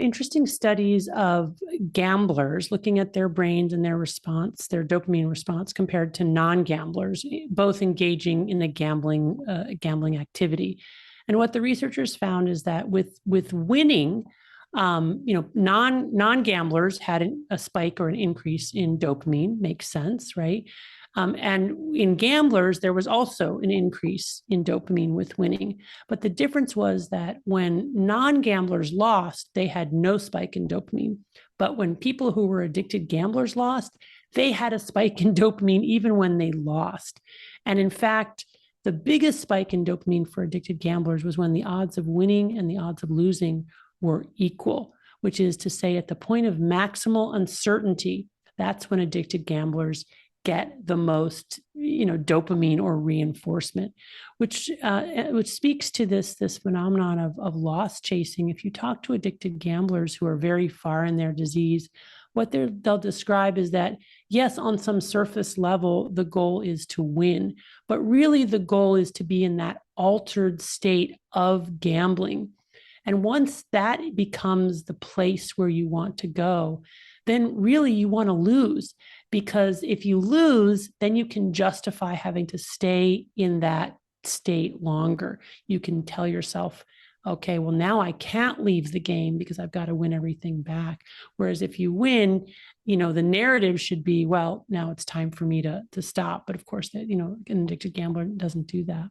interesting studies of gamblers looking at their brains and their response, their dopamine response compared to non-gamblers, both engaging in the gambling activity. And what the researchers found is that with winning, non-gamblers had a spike or an increase in dopamine. Makes sense, right? And in gamblers, there was also an increase in dopamine with winning. But the difference was that when non-gamblers lost, they had no spike in dopamine. But when people who were addicted gamblers lost, they had a spike in dopamine even when they lost. And in fact, the biggest spike in dopamine for addicted gamblers was when the odds of winning and the odds of losing were equal, which is to say at the point of maximal uncertainty, that's when addicted gamblers get the most, dopamine or reinforcement, which speaks to this phenomenon of loss chasing. If you talk to addicted gamblers who are very far in their disease, what they'll describe is that, yes, on some surface level, the goal is to win, but really the goal is to be in that altered state of gambling. And once that becomes the place where you want to go, then really you want to lose, because if you lose, then you can justify having to stay in that state longer. You can tell yourself, okay, well, now I can't leave the game because I've got to win everything back. Whereas if you win, the narrative should be, well, now it's time for me to stop. But of course, an addicted gambler doesn't do that.